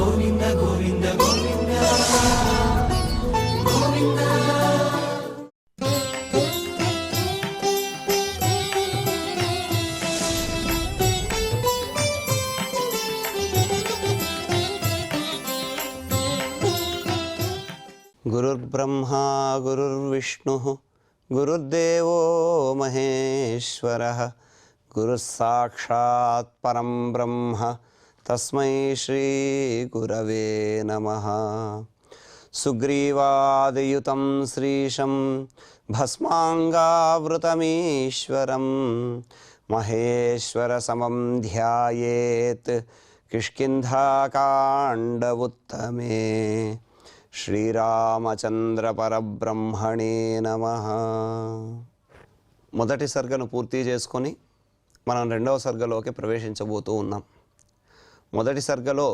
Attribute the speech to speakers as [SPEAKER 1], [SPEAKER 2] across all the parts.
[SPEAKER 1] గోవింద గోవింద గోవింద గోవింద.
[SPEAKER 2] గురుర్బ్రహ్మా గురుర్విష్ణుః గురుర్దేవో మహేశ్వరః గురుస్సాక్షాత్ పరం బ్రహ్మ తస్మై శ్రీ గురవే నమః. సుగ్రీవాదియుతం శ్రీశం భస్మాంగావృతమీశ్వరం మహేశ్వర సమం ధ్యాయేత్ కిష్కింధాకాండ ఉత్తమే. శ్రీరామచంద్ర పరబ్రహ్మణే నమః. మొదటి సర్గను పూర్తి చేసుకొని మనం రెండవ సర్గలోకి ప్రవేశించబోతూ ఉన్నాం. మొదటి సర్గలో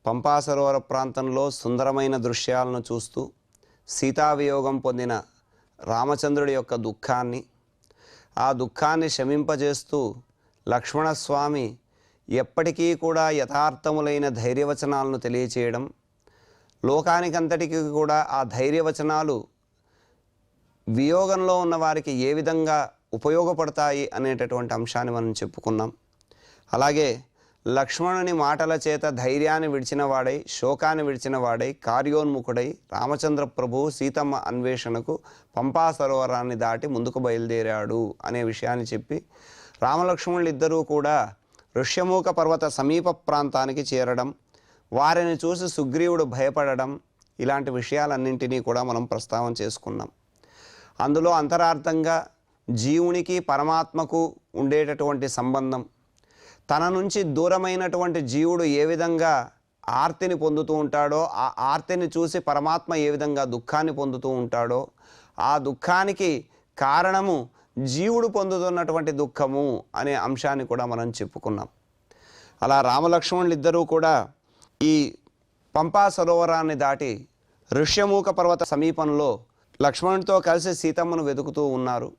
[SPEAKER 2] పంపా సరోవర ప్రాంతంలో సుందరమైన దృశ్యాలను చూస్తూ సీతావియోగం పొందిన రామచంద్రుడి యొక్క దుఃఖాన్ని, ఆ దుఃఖాన్ని శమింపజేస్తూ లక్ష్మణస్వామి ఎప్పటికీ కూడా యథార్థములైన ధైర్యవచనాలను తెలియచేయడం, లోకానికంతటికి కూడా ఆ ధైర్యవచనాలు వియోగంలో ఉన్న వారికి ఏ విధంగా ఉపయోగపడతాయి అనేటటువంటి అంశాన్ని మనం చెప్పుకున్నాం. అలాగే లక్ష్మణుని మాటల చేత ధైర్యాన్ని విడిచిన వాడై, శోకాన్ని విడిచిన వాడై, కార్యోన్ముఖుడై రామచంద్ర ప్రభువు సీతమ్మ అన్వేషణకు పంపా సరోవరాన్ని దాటి ముందుకు బయలుదేరాడు అనే విషయాన్ని చెప్పి, రామలక్ష్మణులు ఇద్దరూ కూడా ఋష్యమూక పర్వత సమీప ప్రాంతానికి చేరడం, వారిని చూసి సుగ్రీవుడు భయపడడం, ఇలాంటి విషయాలన్నింటినీ కూడా మనం ప్రస్తావన చేసుకున్నాం. అందులో అంతరార్థంగా జీవునికి పరమాత్మకు ఉండేటటువంటి సంబంధం, తన నుంచి దూరమైనటువంటి జీవుడు ఏ విధంగా ఆర్తిని పొందుతూ ఉంటాడో, ఆ ఆర్తిని చూసి పరమాత్మ ఏ విధంగా దుఃఖాన్ని పొందుతూ ఉంటాడో, ఆ దుఃఖానికి కారణము జీవుడు పొందుతున్నటువంటి దుఃఖము అనే అంశాన్ని కూడా మనం చెప్పుకున్నాం. అలా రామలక్ష్మణులు ఇద్దరూ కూడా ఈ పంపా సరోవరాన్ని దాటి ఋష్యమూక పర్వత సమీపంలో లక్ష్మణుడితో కలిసి సీతమ్మను వెతుకుతూ ఉన్నారు.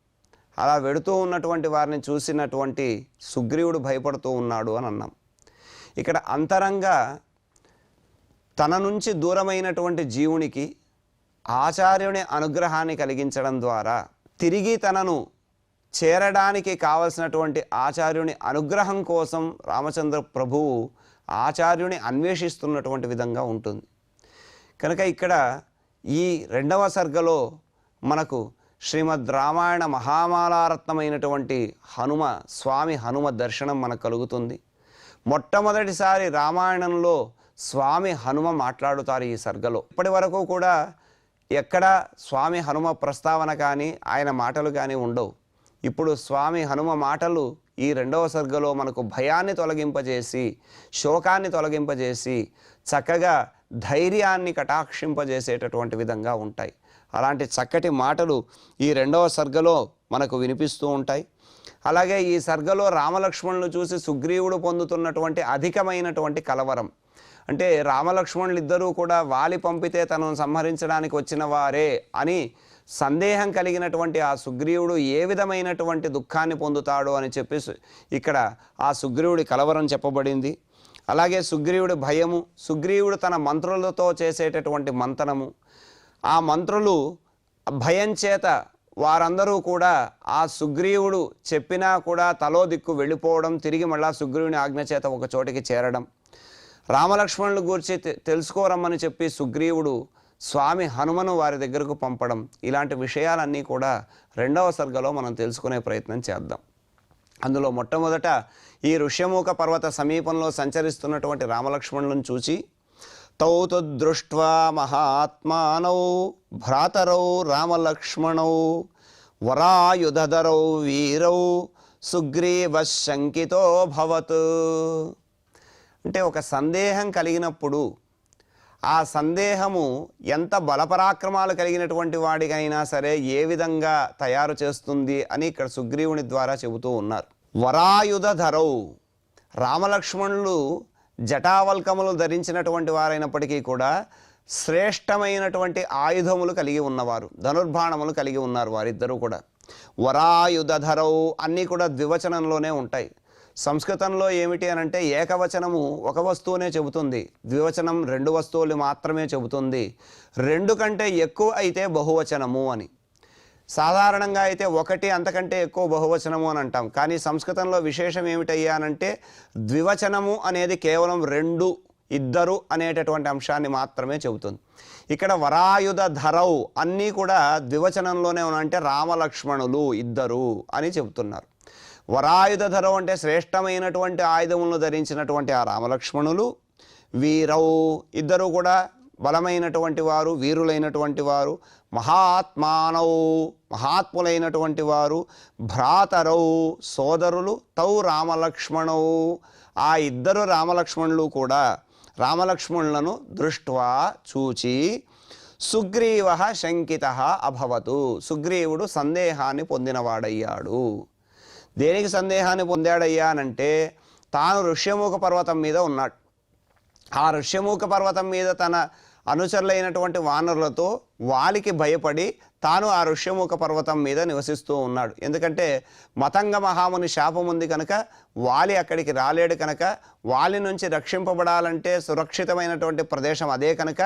[SPEAKER 2] అలా వెడుతూ ఉన్నటువంటి వారిని చూసినటువంటి సుగ్రీవుడు భయపడుతూ ఉన్నాడు అని అన్నాం. ఇక్కడ అంతరంగా తన నుంచి దూరమైనటువంటి జీవునికి ఆచార్యుని అనుగ్రహాన్ని కలిగించడం ద్వారా తిరిగి తనను చేరడానికి కావలసినటువంటి ఆచార్యుని అనుగ్రహం కోసం రామచంద్ర ప్రభువు ఆచార్యుని అన్వేషిస్తున్నటువంటి విధంగా ఉంటుంది. కనుక ఇక్కడ ఈ రెండవ సర్గలో మనకు శ్రీమద్ రామాయణ మహామాలారత్నమైనటువంటి స్వామి హనుమ దర్శనం మనకు కలుగుతుంది. మొట్టమొదటిసారి రామాయణంలో స్వామి హనుమ మాట్లాడుతారు ఈ సర్గలో. ఇప్పటి వరకు కూడా ఎక్కడ స్వామి హనుమ ప్రస్తావన కానీ ఆయన మాటలు కానీ ఉండవు. ఇప్పుడు స్వామి హనుమ మాటలు ఈ రెండవ సర్గలో మనకు భయాన్ని తొలగింపజేసి, శోకాన్ని తొలగింపజేసి, చక్కగా ధైర్యాన్ని కటాక్షింపజేసేటటువంటి విధంగా ఉంటాయి. అలాంటి చక్కటి మాటలు ఈ రెండవ సర్గలో మనకు వినిపిస్తూ ఉంటాయి. అలాగే ఈ సర్గలో రామలక్ష్మణులు చూసి సుగ్రీవుడు పొందుతున్నటువంటి అధికమైనటువంటి కలవరం, అంటే రామలక్ష్మణులు ఇద్దరూ కూడా వాలి పంపితే తనను సంహరించడానికి వచ్చిన వారే అని సందేహం కలిగినటువంటి ఆ సుగ్రీవుడు ఏ విధమైనటువంటి దుఃఖాన్ని పొందుతాడు అని చెప్పి ఇక్కడ ఆ సుగ్రీవుడి కలవరం చెప్పబడింది. అలాగే సుగ్రీవుడి భయము, సుగ్రీవుడు తన మంత్రులతో చేసేటటువంటి మంతనము, ఆ మంత్రులు భయం చేత వారందరూ కూడా ఆ సుగ్రీవుడు చెప్పినా కూడా తలో దిక్కు వెళ్ళిపోవడం, తిరిగి మళ్ళా సుగ్రీవుని ఆజ్ఞ చేత ఒక చోటికి చేరడం, రామలక్ష్మణుల గురించి తెలుసుకోరమ్మని చెప్పి సుగ్రీవుడు స్వామి హనుమను వారి దగ్గరకు పంపడం, ఇలాంటి విషయాలన్నీ కూడా రెండవ సర్గలో మనం తెలుసుకునే ప్రయత్నం చేద్దాం. అందులో మొట్టమొదట ఈ ఋష్యమూక పర్వత సమీపంలో సంచరిస్తున్నటువంటి రామలక్ష్మణులను చూచి, తౌ తు దృష్ట్వా మహాత్మానౌ భ్రాతరౌ రామలక్ష్మణౌ వరాయుధరౌ వీరౌ సుగ్రీవ శంకితో భవత్. అంటే ఒక సందేహం కలిగినప్పుడు ఆ సందేహము ఎంత బలపరాక్రమాలు కలిగినటువంటి వాడికైనా సరే ఏ విధంగా తయారు చేస్తుంది అని ఇక్కడ సుగ్రీవుని ద్వారా చెబుతూ ఉన్నారు. వరాయుధరౌ, రామలక్ష్మణులు జటావల్కములు ధరించినటువంటి వారైనప్పటికీ కూడా శ్రేష్టమైనటువంటి ఆయుధములు కలిగి ఉన్నవారు, ధనుర్బాణములు కలిగి ఉన్నారు వారిద్దరూ కూడా. వరాయుధరౌ అన్నీ కూడా ద్వివచనంలోనే ఉంటాయి. సంస్కృతంలో ఏమిటి అని అంటే ఏకవచనము ఒక వస్తువునే చెబుతుంది, ద్వివచనం 2 వస్తువులు మాత్రమే చెబుతుంది, 2 కంటే ఎక్కువ అయితే బహువచనము అని. సాధారణంగా అయితే 1 అంతకంటే ఎక్కువ బహువచనము అని అంటాం. కానీ సంస్కృతంలో విశేషం ఏమిటయ్యా అనంటే ద్వివచనము అనేది కేవలం 2, 2 అనేటటువంటి అంశాన్ని మాత్రమే చెబుతుంది. ఇక్కడ వరాయుధ ధరౌ అన్నీ కూడా ద్వివచనంలోనే అంటే రామలక్ష్మణులు 2 అని చెబుతున్నారు. వరాయుధ ధరవు అంటే శ్రేష్టమైనటువంటి ఆయుధములను ధరించినటువంటి ఆ రామలక్ష్మణులు, వీరౌ 2 కూడా బలమైనటువంటి వారు, వీరులైనటువంటి వారు, మహాత్మానౌ మహాత్ములైనటువంటి వారు, భ్రాతరౌ సోదరులు, తౌ రామలక్ష్మణౌ ఆ 2 రామలక్ష్మణులు కూడా రామలక్ష్మణులను దృష్ట్వా చూచి సుగ్రీవ శంకిత అభవతు సుగ్రీవుడు సందేహాన్ని పొందినవాడయ్యాడు. దేనికి సందేహాన్ని పొందాడయ్యా అనంటే తాను ఋష్యమూక పర్వతం మీద ఉన్నాడు. ఆ ఋష్యమూక పర్వతం మీద తన అనుచరులైనటువంటి వానరులతో వాలికి భయపడి తాను ఆ ఋష్యమూక పర్వతం మీద నివసిస్తూ ఉన్నాడు. ఎందుకంటే మతంగ మహాముని శాపం ఉంది కనుక వాలి అక్కడికి రాలేడు కనుక, వాలి నుంచి రక్షింపబడాలంటే సురక్షితమైనటువంటి ప్రదేశం అదే కనుక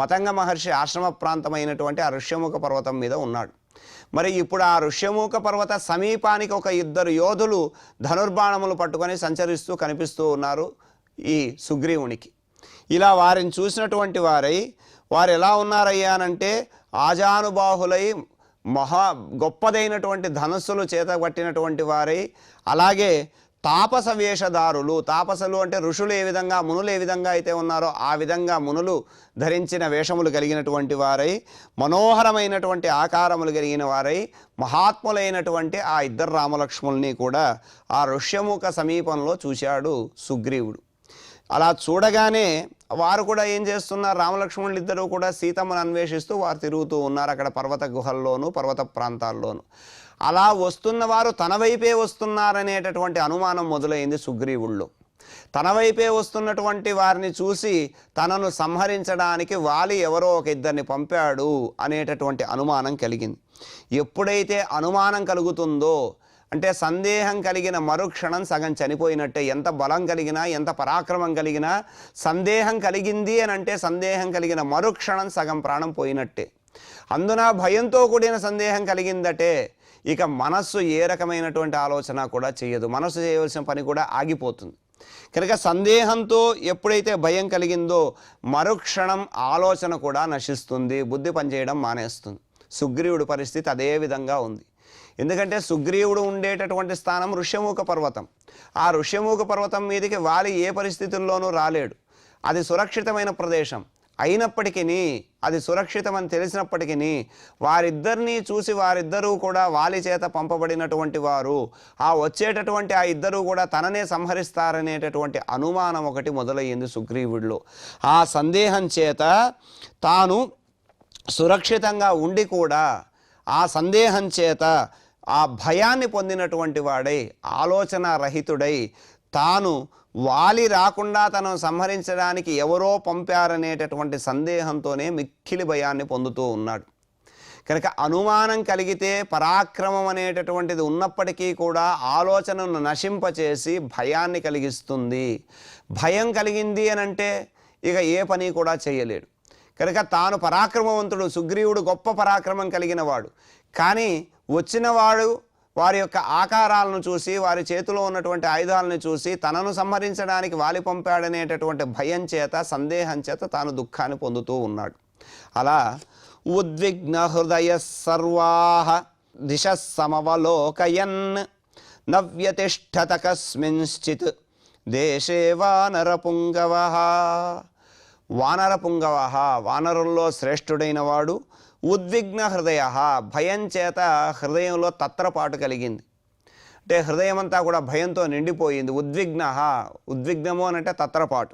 [SPEAKER 2] మతంగ మహర్షి ఆశ్రమ ప్రాంతమైనటువంటి ఆ ఋష్యమూక పర్వతం మీద ఉన్నాడు. మరి ఇప్పుడు ఆ ఋష్యమూక పర్వత సమీపానికి ఒక 2 యోధులు ధనుర్బాణములు పట్టుకొని సంచరిస్తూ కనిపిస్తూ ఉన్నారు ఈ సుగ్రీవునికి. ఇలా వారిని చూసినటువంటి వారు ఎలా ఉన్నారయ్యా అనంటే ఆజానుబాహులై గొప్పదైనటువంటి ధనస్సులు చేతబట్టినటువంటి వారై, అలాగే తాపస వేషధారులు, తాపసులు అంటే ఋషులు ఏ విధంగా మునులు ఏ విధంగా అయితే ఉన్నారో ఆ విధంగా మునులు ధరించిన వేషములు కలిగినటువంటి వారై, మనోహరమైనటువంటి ఆకారములు కలిగిన వారై, మహాత్ములైనటువంటి ఆ 2 రామలక్ష్మణుల్ని కూడా ఆ ఋష్యముఖ సమీపంలో చూశాడు సుగ్రీవుడు. అలా చూడగానే వారు కూడా ఏం చేస్తున్నారు, రామలక్ష్మణులు 2 కూడా సీతమ్మను అన్వేషిస్తూ వారు తిరుగుతూ ఉన్నారు అక్కడ పర్వత గుహల్లోనూ పర్వత ప్రాంతాల్లోనూ. అలా వస్తున్న వారు తన వైపే వస్తున్నారనేటటువంటి అనుమానం మొదలైంది సుగ్రీవుల్లో. తన వైపే వస్తున్నటువంటి వారిని చూసి తనను సంహరించడానికి వాలి ఎవరో ఒక 2 పంపాడు అనేటటువంటి అనుమానం కలిగింది. ఎప్పుడైతే అనుమానం కలుగుతుందో అంటే సందేహం కలిగిన మరుక్షణం సగం చనిపోయినట్టే. ఎంత బలం కలిగినా ఎంత పరాక్రమం కలిగినా సందేహం కలిగింది అని అంటే సందేహం కలిగిన మరుక్షణం సగం ప్రాణం పోయినట్టే. అందున భయంతో కూడిన సందేహం కలిగిందటే ఇక మనస్సు ఏ రకమైనటువంటి ఆలోచన కూడా చేయదు, మనస్సు చేయవలసిన పని కూడా ఆగిపోతుంది. కనుక సందేహంతో ఎప్పుడైతే భయం కలిగిందో మరుక్షణం ఆలోచన కూడా నశిస్తుంది, బుద్ధి పనిచేయడం మానేస్తుంది. సుగ్రీవుడి పరిస్థితి అదే విధంగా ఉంది. ఎందుకంటే సుగ్రీవుడు ఉండేటటువంటి స్థానం ఋష్యమూక పర్వతం. ఆ ఋష్యమూక పర్వతం మీదకి వాలి ఏ పరిస్థితుల్లోనూ రాలేడు. అది సురక్షితమైన ప్రదేశం అయినప్పటికీ, అది సురక్షితమని తెలిసినప్పటికీ వారిద్దరినీ చూసి వారిద్దరూ కూడా వాలి చేత పంపబడినటువంటి వారు, ఆ వచ్చేటటువంటి ఆ 2 కూడా తననే సంహరిస్తారనేటటువంటి అనుమానం ఒకటి మొదలయ్యింది సుగ్రీవుడిలో. ఆ సందేహం చేత తాను సురక్షితంగా ఉండి కూడా ఆ సందేహం చేత ఆ భయాన్ని పొందినటువంటి వాడై ఆలోచన రహితుడై తాను వాలి రాకుండా తనను సంహరించడానికి ఎవరో పంపారనేటటువంటి సందేహంతోనే మిక్కిలి భయాన్ని పొందుతూ ఉన్నాడు. కనుక అనుమానం కలిగితే పరాక్రమం అనేటటువంటిది ఉన్నప్పటికీ కూడా ఆలోచనను నశింపచేసి భయాన్ని కలిగిస్తుంది. భయం కలిగింది అని అంటే ఇక ఏ పని కూడా చేయలేడు. కనుక తాను పరాక్రమవంతుడు, సుగ్రీవుడు గొప్ప పరాక్రమం కలిగిన వాడు. కానీ వచ్చినవాడు వారి యొక్క ఆకారాలను చూసి వారి చేతిలో ఉన్నటువంటి ఆయుధాలను చూసి తనను సంహరించడానికి వాలి పంపాడనేటటువంటి భయం చేత సందేహం చేత తాను దుఃఖాన్ని పొందుతూ ఉన్నాడు. అలా ఉద్విగ్న హృదయ సర్వాః దిశః సమవలోకయన్ నవ్యతిష్ఠత కస్మింశ్చిత్ దేశే వానరపుంగవః. వానరపుంగవః వానరుల్లో శ్రేష్ఠుడైన వాడు. ఉద్విగ్న హృదయ భయం చేత హృదయంలో తత్రపాటు కలిగింది. అంటే హృదయం అంతా కూడా భయంతో నిండిపోయింది. ఉద్విగ్నము అని అంటే తత్రపాటు.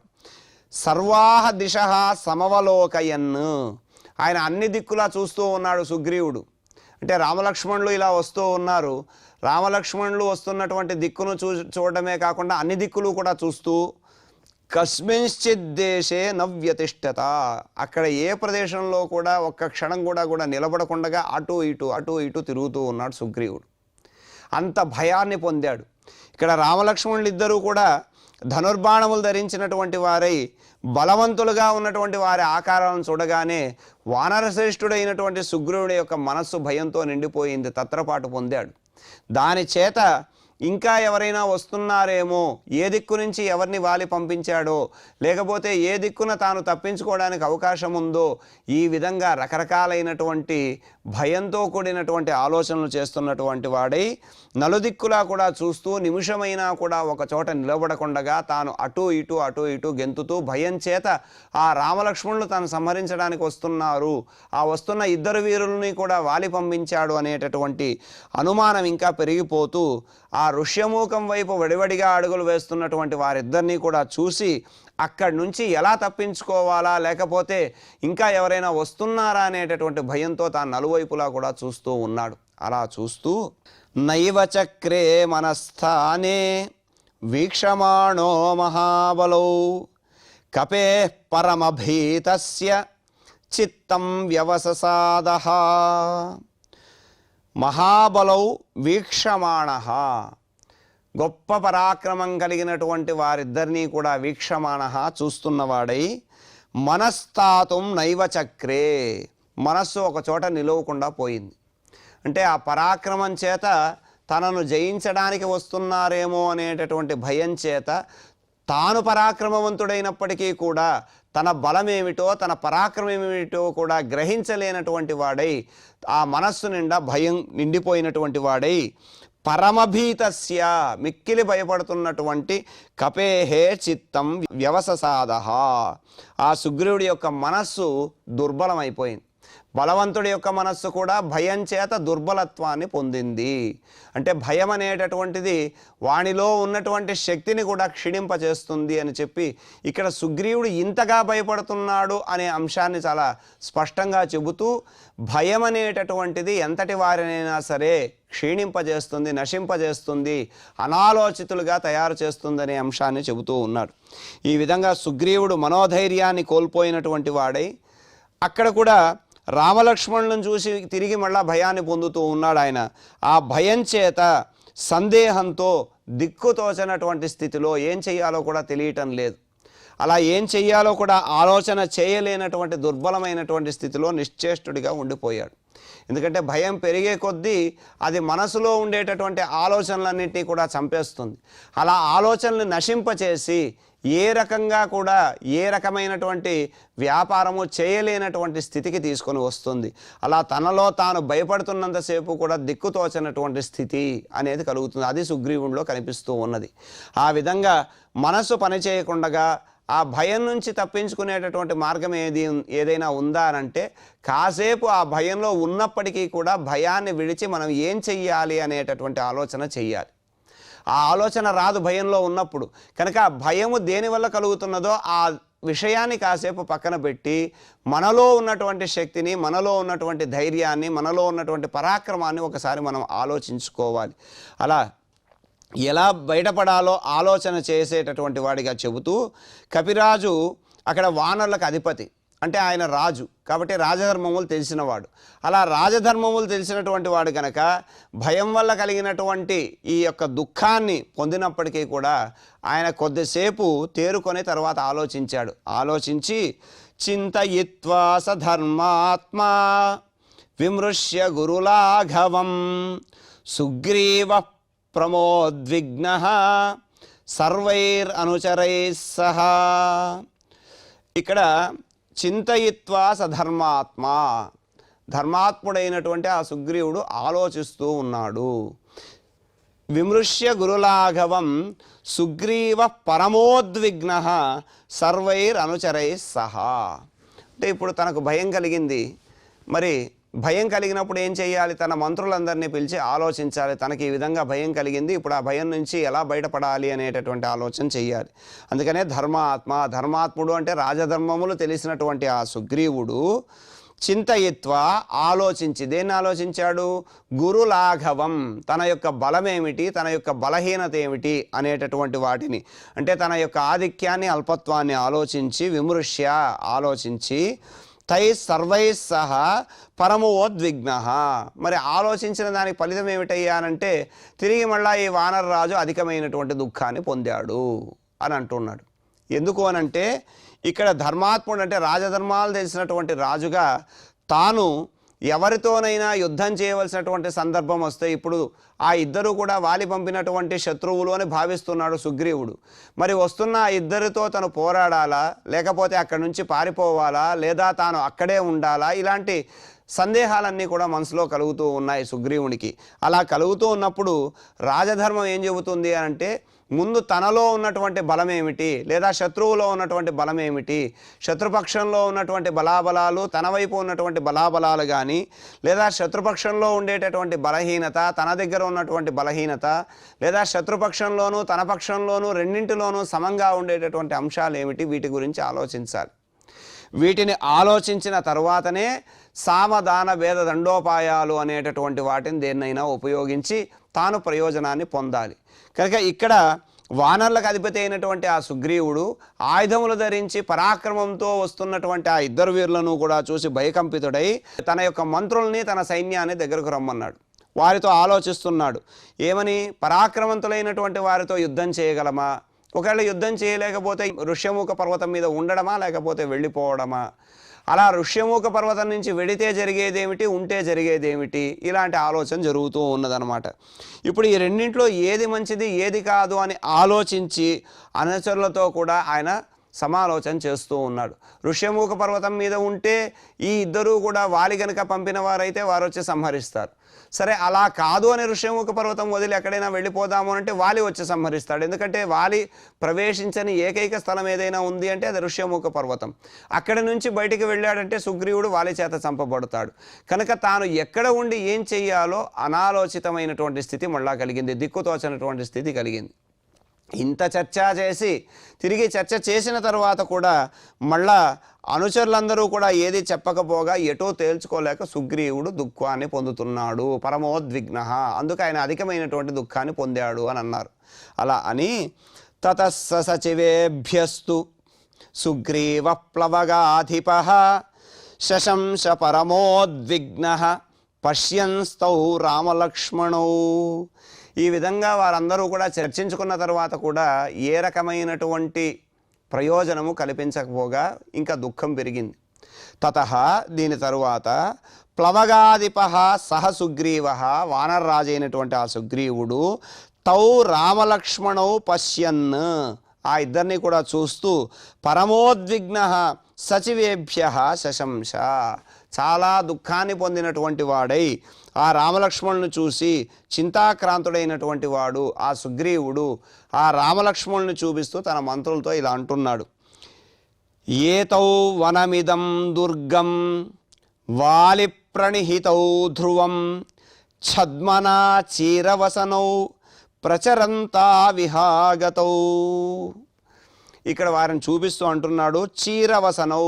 [SPEAKER 2] సర్వాహ దిశ సమవలోకయన్ ఆయన అన్ని దిక్కులా చూస్తూ ఉన్నాడు సుగ్రీవుడు. అంటే రామలక్ష్మణులు ఇలా వస్తూ ఉన్నారు, రామలక్ష్మణులు వస్తున్నటువంటి దిక్కును చూడటమే కాకుండా అన్ని దిక్కులు కూడా చూస్తూ కస్మింశ్చిత్ దేశే నవ్యతిష్ఠత అక్కడ ఏ ప్రదేశంలో కూడా ఒక్క క్షణం కూడా నిలబడకుండా అటు ఇటు తిరుగుతూ ఉన్నాడు సుగ్రీవుడు. అంత భయాన్ని పొందాడు. ఇక్కడ రామలక్ష్మణులు ఇద్దరూ కూడా ధనుర్బాణములు ధరించినటువంటి వారై బలవంతులుగా ఉన్నటువంటి వారి ఆకారాలను చూడగానే వానరశ్రేష్ఠుడైనటువంటి సుగ్రీవుడి యొక్క మనస్సు భయంతో నిండిపోయింది, తత్రపాటు పొందాడు. దాని చేత ఇంకా ఎవరైనా వస్తున్నారేమో, ఏ దిక్కు నుంచి ఎవరిని వాలి పంపించాడో, లేకపోతే ఏ దిక్కున తాను తప్పించుకోవడానికి అవకాశం ఉందో, ఈ విధంగా రకరకాలైనటువంటి భయంతో కూడినటువంటి ఆలోచనలు చేస్తున్నటువంటి వాడై నలుదిక్కులా కూడా చూస్తూ నిమిషమైనా కూడా ఒక చోట నిలబడకుండగా తాను అటు ఇటు గెంతుతూ భయం చేత ఆ రామలక్ష్మణులు తాను సంహరించడానికి వస్తున్నారు, ఆ వస్తున్న ఇద్దరు వీరులని కూడా వాలి పంపించాడు అనేటటువంటి అనుమానం ఇంకా పెరిగిపోతూ ఆ ఋష్యమూకం వైపు వడివడిగా అడుగులు వేస్తున్నటువంటి వారిద్దరినీ కూడా చూసి అక్కడి నుంచి ఎలా తప్పించుకోవాలా, లేకపోతే ఇంకా ఎవరైనా వస్తున్నారా అనేటటువంటి భయంతో తాను నలువైపులా కూడా చూస్తూ ఉన్నాడు. అలా చూస్తూ నైవ చక్రే మనస్థానే వీక్షమాణో మహాబలౌ కపే పరమభీతస్య చిత్తం వ్యవససాదః. మహాబలౌ వీక్షమాణః, గొప్ప పరాక్రమం కలిగినటువంటి వారిద్దరినీ కూడా వీక్షమాణః చూస్తున్నవాడై, మనస్తాతుం నైవ చక్రే, మనస్సు ఒక చోట నిలవకుండా పోయింది. అంటే ఆ పరాక్రమం చేత తనను జయించడానికి వస్తున్నారేమో అనేటటువంటి భయం చేత తాను పరాక్రమవంతుడైనప్పటికీ కూడా తన బలమేమిటో తన పరాక్రమమేమిటో కూడా గ్రహించలేనటువంటి వాడై, ఆ మనస్సు నిండా భయం నిండిపోయినటువంటి వాడై, పరమభీతస్య, మిక్కిలి భయపడుతున్నటువంటి కపేహే చిత్తం వ్యవససాదః, ఆ సుగ్రీవుడి యొక్క మనస్సు దుర్బలమైపోయింది. బలవంతుడి యొక్క మనస్సు కూడా భయం చేత దుర్బలత్వాన్ని పొందింది. అంటే భయం అనేటటువంటిది వానిలో ఉన్నటువంటి శక్తిని కూడా క్షీణింపజేస్తుంది అని చెప్పి ఇక్కడ సుగ్రీవుడు ఇంతగా భయపడుతున్నాడు అనే అంశాన్ని చాలా స్పష్టంగా చెబుతూ, భయం అనేటటువంటిది ఎంతటి వారినైనా సరే క్షీణింపజేస్తుంది, నశింపజేస్తుంది, అనాలోచితులుగా తయారు చేస్తుందనే అంశాన్ని చెబుతూ ఉన్నాడు. ఈ విధంగా సుగ్రీవుడు మనోధైర్యాన్ని కోల్పోయినటువంటి వాడై అక్కడ కూడా రామలక్ష్మణులను చూసి తిరిగి మళ్ళా భయాన్ని పొందుతూ ఉన్నాడు ఆయన. ఆ భయం చేత సందేహంతో దిక్కుతోచనటువంటి స్థితిలో ఏం చెయ్యాలో కూడా తెలియటం లేదు. అలా ఏం చెయ్యాలో కూడా ఆలోచన చేయలేనటువంటి దుర్బలమైనటువంటి స్థితిలో నిశ్చేష్టుడిగా ఉండిపోయాడు. ఎందుకంటే భయం పెరిగే కొద్దీ అది మనసులో ఉండేటటువంటి ఆలోచనలన్నింటినీ కూడా చంపేస్తుంది. అలా ఆలోచనలు నశింపచేసి ఏ రకంగా కూడా ఏ రకమైనటువంటి వ్యాపారము చేయలేనటువంటి స్థితికి తీసుకొని వస్తుంది. అలా తనలో తాను భయపడుతున్నంతసేపు కూడా దిక్కుతోచనటువంటి స్థితి అనేది కలుగుతుంది. అది సుగ్రీవునిలో కనిపిస్తూ ఉన్నది. ఆ విధంగా మనసు పనిచేయకుండా ఆ భయం నుంచి తప్పించుకునేటటువంటి మార్గం ఏదైనా ఉందా అంటే, కాసేపు ఆ భయంలో ఉన్నప్పటికీ కూడా భయాన్ని విడిచి మనం ఏం చెయ్యాలి అనేటటువంటి ఆలోచన చెయ్యాలి. ఆ ఆలోచన రాదు భయంలో ఉన్నప్పుడు. కనుక ఆ భయము దేనివల్ల కలుగుతున్నదో ఆ విషయాన్ని కాసేపు పక్కన పెట్టి మనలో ఉన్నటువంటి శక్తిని, మనలో ఉన్నటువంటి ధైర్యాన్ని, మనలో ఉన్నటువంటి పరాక్రమాన్ని ఒకసారి మనం ఆలోచించుకోవాలి. అలా ఎలా బయటపడాలో ఆలోచన చేసేటటువంటి వాడిగా చెబుతూ, కపిరాజు అక్కడ వానరులకు అధిపతి, అంటే ఆయన రాజు కాబట్టి రాజధర్మములు తెలిసినవాడు. అలా రాజధర్మములు తెలిసినటువంటి వాడు కనుక భయం వల్ల కలిగినటువంటి ఈ యొక్క దుఃఖాన్ని పొందినప్పటికీ కూడా ఆయన కొద్దిసేపు తేరుకొని తర్వాత ఆలోచించాడు. ఆలోచించి చింతయిత్వా సధర్మాత్మా విమృశ్య గురులాఘవం సుగ్రీవ ప్రమోద్విగ్నః సర్వైర్ అనుచరైః సహ. ఇక్కడ చింతయిత్వా సధర్మాత్మ, ధర్మాత్ముడైనటువంటి ఆ సుగ్రీవుడు ఆలోచిస్తూ ఉన్నాడు. విమృశ్య గురులాఘవం సుగ్రీవ పరమోద్విగ్నః సర్వైర్ అనుచరైః సహ. అంటే ఇప్పుడు తనకు భయం కలిగింది. మరి భయం కలిగినప్పుడు ఏం చేయాలి? తన మంత్రులందరినీ పిలిచి ఆలోచించాలి. తనకి ఈ విధంగా భయం కలిగింది, ఇప్పుడు ఆ భయం నుంచి ఎలా బయటపడాలి అనేటటువంటి ఆలోచన చెయ్యాలి. అందుకనే ధర్మాత్ముడు అంటే రాజధర్మములు తెలిసినటువంటి ఆ సుగ్రీవుడు చింతయిత్వ ఆలోచించి, దేన్ని ఆలోచించాడు? గురులాఘవం, తన యొక్క బలమేమిటి, తన యొక్క బలహీనత ఏమిటి అనేటటువంటి వాటిని, అంటే తన యొక్క ఆధిక్యాన్ని అల్పత్వాన్ని ఆలోచించి, విమృశ్య ఆలోచించి, తై సర్వై సహ పరమోద్విగ్న. మరి ఆలోచించిన దానికి ఫలితం ఏమిటయ్యానంటే తిరిగి మళ్ళా ఈ వానరరాజు అధికమైనటువంటి దుఃఖాన్ని పొందాడు అని అంటున్నాడు. ఎందుకు అనంటే ఇక్కడ ధర్మాత్ముడు అంటే రాజధర్మాలు తెలిసినటువంటి రాజుగా తాను ఎవరితోనైనా యుద్ధం చేయవలసినటువంటి సందర్భం వస్తే ఇప్పుడు ఆ ఇద్దరు కూడా వాలి పంపినటువంటి శత్రువులు అని భావిస్తున్నాడు సుగ్రీవుడు. మరి వస్తున్న ఆ ఇద్దరితో తను పోరాడాలా, లేకపోతే అక్కడి నుంచి పారిపోవాలా, లేదా తాను అక్కడే ఉండాలా, ఇలాంటి సందేహాలన్నీ కూడా మనసులో కలుగుతూ ఉన్నాయి సుగ్రీవునికి. అలా కలుగుతూ ఉన్నప్పుడు రాజధర్మం ఏం చెబుతుంది అంటే ముందు తనలో ఉన్నటువంటి బలం ఏమిటి, లేదా శత్రువులో ఉన్నటువంటి బలం ఏమిటి, శత్రుపక్షంలో ఉన్నటువంటి బలాబలాలు, తన వైపు ఉన్నటువంటి బలాబలాలు కానీ, లేదా శత్రుపక్షంలో ఉండేటటువంటి బలహీనత, తన దగ్గర ఉన్నటువంటి బలహీనత, లేదా శత్రుపక్షంలోనూ తన పక్షంలోనూ రెండింటిలోనూ సమంగా ఉండేటటువంటి అంశాలు ఏమిటి, వీటి గురించి ఆలోచించాలి. వీటిని ఆలోచించిన తరువాతనే సామదాన భేద దండోపాయాలు అనేటటువంటి వాటిని దేన్నైనా ఉపయోగించి తాను ప్రయోజనాన్ని పొందాలి. కనుక ఇక్కడ వానర్లకు అధిపతి అయినటువంటి ఆ సుగ్రీవుడు ఆయుధములు ధరించి పరాక్రమంతో వస్తున్నటువంటి ఆ ఇద్దరు వీరులను కూడా చూసి భయకంపితుడై తన యొక్క మంత్రుల్ని తన సైన్యాన్ని దగ్గరకు రమ్మన్నాడు. వారితో ఆలోచిస్తున్నాడు, ఏమని, పరాక్రమంతులైనటువంటి వారితో యుద్ధం చేయగలమా, ఒకవేళ యుద్ధం చేయలేకపోతే ఋష్యముఖ పర్వతం మీద ఉండడమా లేకపోతే వెళ్ళిపోవడమా, అలా ఋష్యముఖ పర్వతం నుంచి వెడితే జరిగేదేమిటి, ఉంటే జరిగేదేమిటి, ఇలాంటి ఆలోచన జరుగుతూ ఉన్నదనమాట. ఇప్పుడు ఈ రెండింటిలో ఏది మంచిది ఏది కాదు అని ఆలోచించి అనుచరులతో కూడా ఆయన సమాలోచన చేస్తూ ఉన్నాడు. ఋష్యముఖ పర్వతం మీద ఉంటే ఈ ఇద్దరూ కూడా వాలి గనుక పంపిన వారైతే వారు వచ్చి సంహరిస్తారు. సరే అలా కాదు అని ఋష్యముఖ పర్వతం వదిలి ఎక్కడైనా వెళ్ళిపోదాము అంటే వాలి వచ్చి సంహరిస్తాడు. ఎందుకంటే వాలి ప్రవేశించని ఏకైక స్థలం ఏదైనా ఉంది అంటే అది ఋష్యముఖ పర్వతం. అక్కడి నుంచి బయటికి వెళ్ళాడంటే సుగ్రీవుడు వాలి చేత చంపబడతాడు. కనుక తాను ఎక్కడ ఉండి ఏం చెయ్యాలో అనాలోచితమైనటువంటి స్థితి మళ్ళా కలిగింది, దిక్కుతోచనటువంటి స్థితి కలిగింది. ఇంత చర్చ చేసి తిరిగి చర్చ చేసిన తర్వాత కూడా మళ్ళా అనుచరులందరూ కూడా ఏది చెప్పకపోగా ఎటో తేల్చుకోలేక సుగ్రీవుడు దుఃఖాన్ని పొందుతున్నాడు, పరమోద్విగ్న, అందుకు ఆయన అధికమైనటువంటి దుఃఖాన్ని పొందాడు అని అన్నారు. అలా అని తతస్స సచివేభ్యస్తు సుగ్రీవ ప్లవగాధిప శశంస పరమోద్విగ్న పశ్యన్స్తౌ రామలక్ష్మణౌ. ఈ విధంగా వారందరూ కూడా చర్చించుకున్న తర్వాత కూడా ఏ రకమైనటువంటి ప్రయోజనము కల్పించకపోగా ఇంకా దుఃఖం పెరిగింది. తతః దీని తరువాత ప్లవగాధిప సహ సుగ్రీవ, వానరరాజు అయినటువంటి ఆ సుగ్రీవుడు తౌ రామలక్ష్మణౌ పశ్యన్, ఆ ఇద్దరిని కూడా చూస్తూ పరమోద్విగ్న సచివేభ్య శశంస, చాలా దుఃఖాన్ని పొందినటువంటి వాడై ఆ రామలక్ష్మణుని చూసి చింతాక్రాంతుడైనటువంటి వాడు ఆ సుగ్రీవుడు ఆ రామలక్ష్మణుని చూపిస్తూ తన మంత్రులతో ఇలా అంటున్నాడు, ఏతౌ వనమిదం దుర్గం వాలి ప్రణిహితౌ ధ్రువం ఛద్మనా చీరవసనౌ ప్రచరంతా విహాగతౌ. ఇక్కడ వారిని చూపిస్తూ అంటున్నాడు, చీరవసనౌ,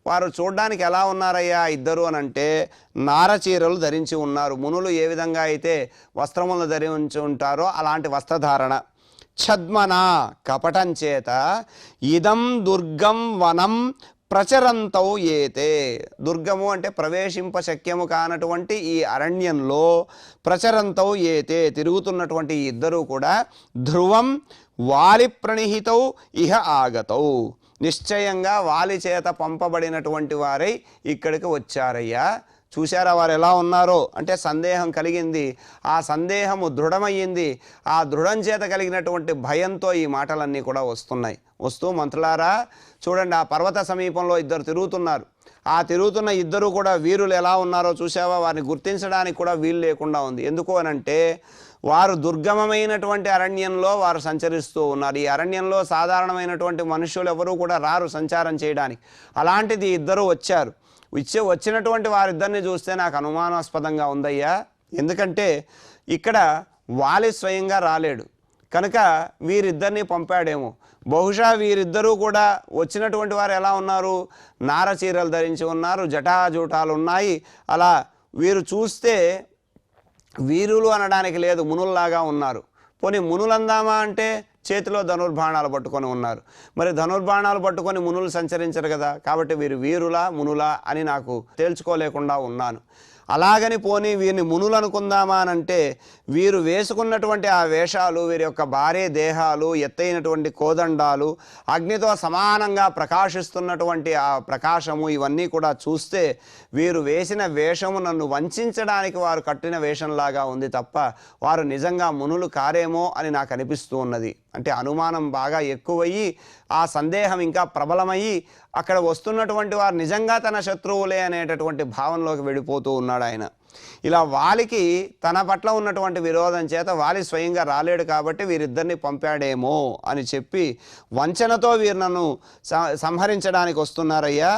[SPEAKER 2] వారు చూడడానికి ఎలా ఉన్నారయ్యా ఇద్దరు అని అంటే నారచీరలు ధరించి ఉన్నారు. మునులు ఏ విధంగా అయితే వస్త్రములను ధరించి ఉంటారో అలాంటి వస్త్రధారణ. ఛద్మన, కపటం చేత, ఇదం దుర్గం వనం ప్రచరంతౌ ఏతే, దుర్గము అంటే ప్రవేశింప శక్యము కానటువంటి ఈ అరణ్యంలో ప్రచరంతౌ ఏతే, తిరుగుతున్నటువంటి ఈ ఇద్దరూ కూడా ధ్రువం వాలి ప్రణిహితౌ ఇహ ఆగతౌ, నిశ్చయంగా వాలి చేత పంపబడినటువంటి వారై ఇక్కడికి వచ్చారయ్యా. చూశారా వారు ఎలా ఉన్నారో అంటే సందేహం కలిగింది, ఆ సందేహము దృఢమయ్యింది. ఆ దృఢం చేత కలిగినటువంటి భయంతో ఈ మాటలన్నీ కూడా వస్తున్నాయి. వస్తూ మంత్రులారా చూడండి, ఆ పర్వత సమీపంలో ఇద్దరు తిరుగుతున్నారు. ఆ తిరుగుతున్న ఇద్దరు కూడా వీరులు ఎలా ఉన్నారో చూసావా, వారిని గుర్తించడానికి కూడా వీలు లేకుండా ఉంది. ఎందుకు అనంటే వారు దుర్గమమైనటువంటి అరణ్యంలో వారు సంచరిస్తూ ఉన్నారు. ఈ అరణ్యంలో సాధారణమైనటువంటి మనుషులు ఎవరూ కూడా రారు సంచారం చేయడానికి. అలాంటిది ఇద్దరు వచ్చారు. వచ్చినటువంటి వారిద్దరిని చూస్తే నాకు అనుమానాస్పదంగా ఉందయ్యా. ఎందుకంటే ఇక్కడ వాలి స్వయంగా రాలేడు కనుక వీరిద్దరిని పంపాడేమో. బహుశా వీరిద్దరూ కూడా వచ్చినటువంటి వారు ఎలా ఉన్నారు, నారచీరలు ధరించి ఉన్నారు, జటాజూటాలు ఉన్నాయి. అలా వీరు చూస్తే వీరులు అనడానికి లేదు, మునుల్లాగా ఉన్నారు. పోనీ మునులందామా అంటే చేతిలో ధనుర్బాణాలు పట్టుకొని ఉన్నారు. మరి ధనుర్బాణాలు పట్టుకొని మునులు సంచరించరు కదా, కాబట్టి వీరు వీరులా మునులా అని నాకు తేల్చుకోలేకుండా ఉన్నాను. అలాగని పోనీ వీరిని మునులు అనుకుందామా అనంటే వీరు వేసుకున్నటువంటి ఆ వేషాలు, వీరి యొక్క భారీ దేహాలు, ఎత్తైనటువంటి కోదండాలు, అగ్నితో సమానంగా ప్రకాశిస్తున్నటువంటి ఆ ప్రకాశము, ఇవన్నీ కూడా చూస్తే వీరు వేసిన వేషము నన్ను వంచడానికి వారు కట్టిన వేషంలాగా ఉంది తప్ప వారు నిజంగా మునులు కారేమో అని నాకు అనిపిస్తూ ఉన్నది. అంటే అనుమానం బాగా ఎక్కువయ్యి ఆ సందేహం ఇంకా ప్రబలమయ్యి అక్కడ వస్తున్నటువంటి వారు నిజంగా తన శత్రువులే అనేటటువంటి భావనలోకి వెళ్ళిపోతూ ఉన్నాడు ఆయన. ఇలా వాలికి తన పట్ల ఉన్నటువంటి విరోధం చేత వాలి స్వయంగా రాలేడు కాబట్టి వీరిద్దరిని పంపాడేమో అని చెప్పి వంచనతో వీరు నన్ను సంహరించడానికి వస్తున్నారయ్యా.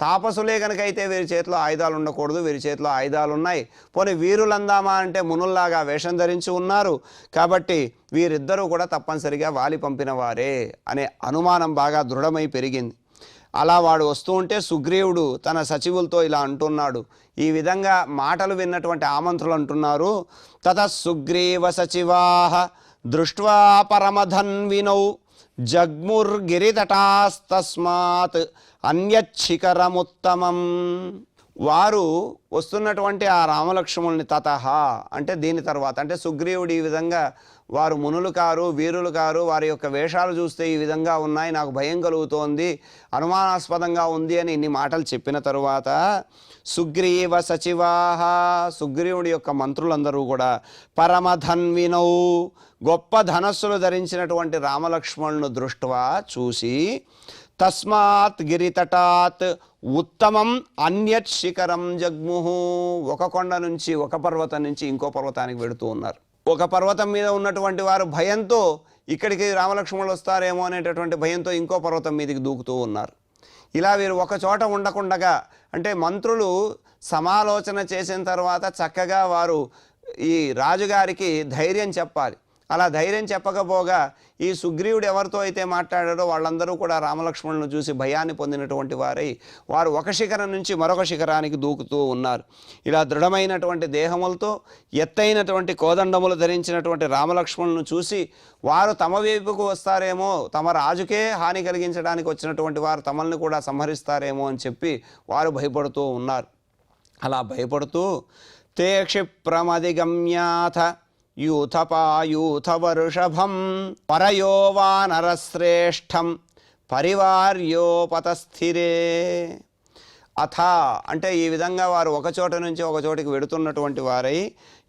[SPEAKER 2] తాపసులే కనుకైతే వీరి చేతిలో ఆయుధాలు ఉండకూడదు, వీరి చేతిలో ఆయుధాలు ఉన్నాయి. పోనీ వీరులందామా అంటే మునుల్లాగా వేషం ధరించి ఉన్నారు, కాబట్టి వీరిద్దరూ కూడా తప్పనిసరిగా వాలి పంపిన వారే అనే అనుమానం బాగా దృఢమై పెరిగింది. అలా వాడు వస్తూ ఉంటే సుగ్రీవుడు తన సచివులతో ఇలా అంటున్నాడు. ఈ విధంగా మాటలు విన్నటువంటి ఆమంత్రులు అంటున్నారు, తత సుగ్రీవ సచివాహ దృష్ట్వా పరమధన్వినౌ జగ్ముర్గిరితటాస్తస్మాత్ అన్యచ్చికరముత్తమం. వారు వస్తున్నటువంటి ఆ రామలక్ష్మణుని తతహ అంటే దీని తర్వాత, అంటే సుగ్రీవుడు ఈ విధంగా వారు మునులు కారు, వీరులు కారు, వారి యొక్క వేషాలు చూస్తే ఈ విధంగా ఉన్నాయి, నాకు భయం కలుగుతోంది, అనుమానాస్పదంగా ఉంది అని ఇన్ని మాటలు చెప్పిన తరువాత సుగ్రీవ సచివాహ సుగ్రీవుడి యొక్క మంత్రులందరూ కూడా పరమధన్వినౌ గొప్ప ధనస్సులు ధరించినటువంటి రామలక్ష్మణులను దృష్ట్వా చూసి తస్మాత్ గిరితటాత్ ఉత్తమం అన్యత్ శిఖరం జగ్ముహు. ఒక కొండ నుంచి, ఒక పర్వతం నుంచి ఇంకో పర్వతానికి వెళుతూ ఉన్నారు. ఒక పర్వతం మీద ఉన్నటువంటి వారు భయంతో ఇక్కడికి రామలక్ష్మణులు వస్తారేమో అనేటటువంటి భయంతో ఇంకో పర్వతం మీదకి దూకుతూ ఉన్నారు. ఇలా వీరు ఒక చోట ఉండకుండగా, అంటే మంత్రులు సమాలోచన చేసిన తర్వాత చక్కగా వారు ఈ రాజుగారికి ధైర్యం చెప్పాలి. అలా ధైర్యం చెప్పకపోగా ఈ సుగ్రీవుడు ఎవరితో అయితే మాట్లాడారో వాళ్ళందరూ కూడా రామలక్ష్మణులను చూసి భయాన్ని పొందినటువంటి వారై వారు ఒక శిఖరం నుంచి మరొక శిఖరానికి దూకుతూ ఉన్నారు. ఇలా దృఢమైనటువంటి దేహములతో ఎత్తైనటువంటి కోదండములు ధరించినటువంటి రామలక్ష్మణులను చూసి వారు తమ వైపుకు వస్తారేమో, తమ రాజుకే హాని కలిగించడానికి వచ్చినటువంటి వారు తమల్ని కూడా సంహరిస్తారేమో అని చెప్పి వారు భయపడుతూ ఉన్నారు. అలా భయపడుతూ తే క్షిప్రమధిగమ్యాథ యూథపాయూథవర్షభం పరయో వానరశ్రేష్టం పరివార్యోపతస్థిరే. అథ అంటే ఈ విధంగా వారు ఒక చోట నుంచి ఒక చోటికి వెడుతున్నటువంటి వారై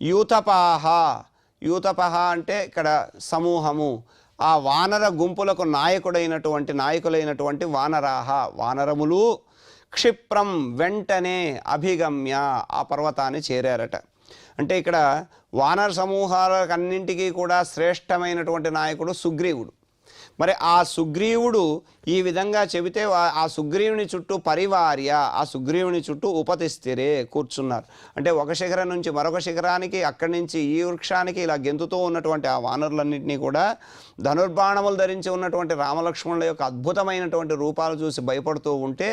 [SPEAKER 2] యూథపాహ, యూథపహ అంటే ఇక్కడ సమూహము, ఆ వానర గుంపులకు నాయకులైనటువంటి వానరాహ వానరములు క్షిప్రం వెంటనే అభిగమ్య ఆ పర్వతాన్ని చేరారట. అంటే ఇక్కడ వానర సమూహాలకన్నింటికీ కూడా శ్రేష్టమైనటువంటి నాయకుడు సుగ్రీవుడు. మరి ఆ సుగ్రీవుడు ఈ విధంగా చెబితే ఆ సుగ్రీవుని చుట్టూ పరివార్య, ఆ సుగ్రీవుని చుట్టూ ఉపతిస్థిరే కూర్చున్నారు. అంటే ఒక శిఖరం నుంచి మరొక శిఖరానికి, అక్కడి నుంచి ఈ వృక్షానికి ఇలా గెంతుతూ ఉన్నటువంటి ఆ వానరులన్నింటినీ కూడా ధనుర్బాణములు ధరించి ఉన్నటువంటి రామలక్ష్మణుల యొక్క అద్భుతమైనటువంటి రూపాలు చూసి భయపడుతూ ఉంటే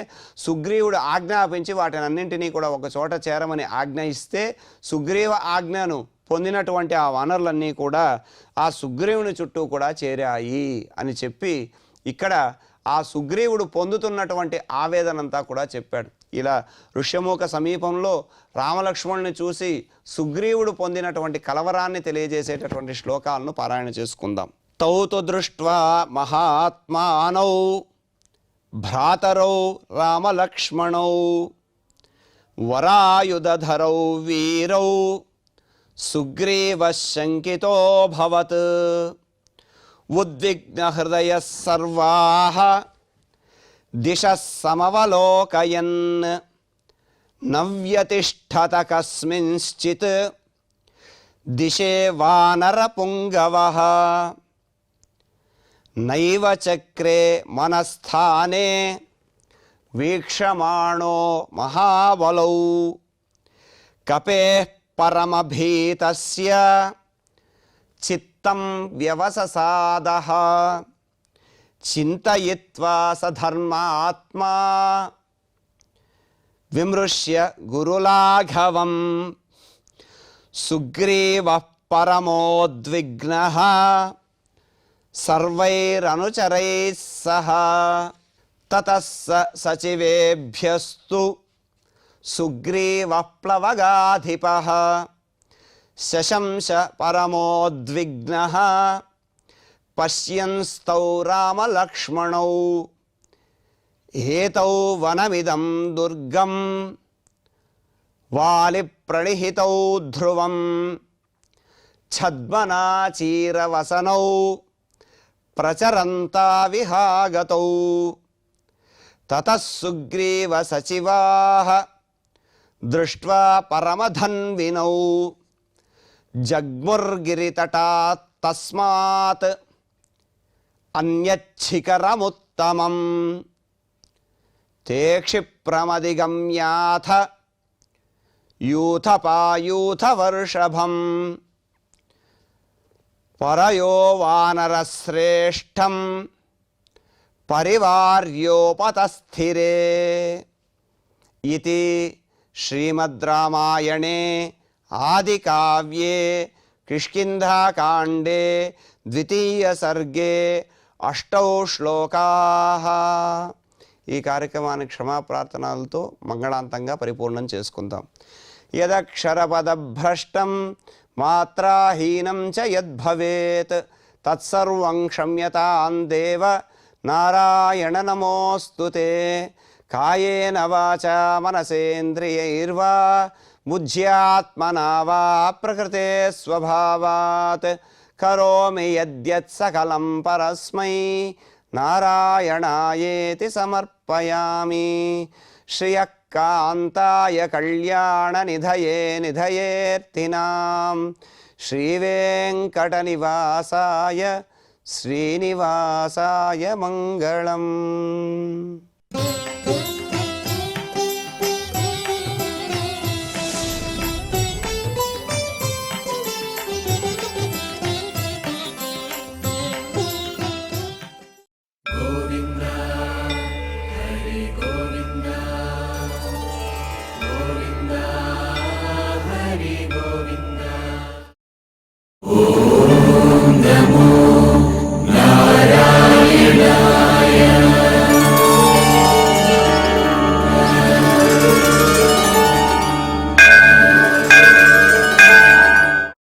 [SPEAKER 2] సుగ్రీవుడు ఆజ్ఞాపించి వాటిని అన్నింటినీ కూడా ఒక చోట చేరమని ఆజ్ఞ ఇస్తే సుగ్రీవ ఆజ్ఞను పొందినటువంటి ఆ వానరులన్నీ కూడా ఆ సుగ్రీవుని చుట్టూ కూడా చేరాయి అని చెప్పి ఇక్కడ ఆ సుగ్రీవుడు పొందుతున్నటువంటి ఆవేదనంతా కూడా చెప్పాడు. ఇలా ఋష్యమూక సమీపంలో రామలక్ష్మణుని చూసి సుగ్రీవుడు పొందినటువంటి కలవరాన్ని తెలియజేసేటటువంటి శ్లోకాలను పారాయణ చేసుకుందాం. తౌ తు దృష్ట్వా మహాత్మానౌ భ్రాతరౌ రామలక్ష్మణౌ వరాయుధరౌ వీరౌ సుగ్రీవ శంకితోభవత్ ఉద్విగ్నహృదయ సర్వాః దిశః సమవలోకయన్ నవ్యతిష్ఠత కస్మింశ్చిత్ దిశే వానరపుంగవః నైవ చక్రే మనస్థానే వీక్షమాణో మహాబలౌ కపేః పరమభీతస్య చిత్తం వ్యవససాదః చింతయిత్వా సధర్మాత్మా విమృశ్య గురులాఘవం సుగ్రీవః పరమోద్విగ్నః సర్వైరనుచరైः సహ తతః సచివేభ్యస్తు సుగ్రీవః ప్లవగాధిపः శశంస పరమోద్విగ్నః పశ్యన్స్తౌ రామలక్ష్మణౌ ఏతౌ వనమిదం దుర్గం వాలిప్రణిహితౌ ధ్రువం ఛద్మనాచీరవసనౌ ప్రచరంతా విహాగతౌ తతః సుగ్రీవ సచివాః దృష్ట్వా పరమధన్వినౌ జగ్ముర్గిరితటాత్ తస్మాత్ అన్యచ్చికరముత్తమం తే క్షిప్రమధిగమ్యాథ యూథపాయూథవర్షభం పరయో వానరశ్రేష్టం పరివార్యోపతస్థిరే ఇతి శ్రీమద్ రామాయణే ఆదికావ్యే కిష్కింధాకాండే ద్వితీయ సర్గే 8 శ్లోకాః. ఈ కార్యక్రమాన్ని క్షమాప్రార్థనలతో మంగళాంతంగా పరిపూర్ణం చేసుకుందాం. యదక్షరపదభ్రష్టం మాత్రాహీనం చ యద్భవేత్ తత్సర్వం క్షమ్యతాం దేవ నారాయణ నమోస్తుతే. కాయేన వాచా మనసేంద్రియైర్వా బుద్ధ్యాత్మనా వా ప్రకృతే స్వభావాత్ కరోమి యద్యత్ సకలం పరస్మై నారాయణాయేతి సమర్పయామి. శ్రియః కాంతాయ కళ్యాణ నిధయే నిధయేర్తినాం శ్రీవేంకటనివాసాయ శ్రీనివాసాయ మంగళం.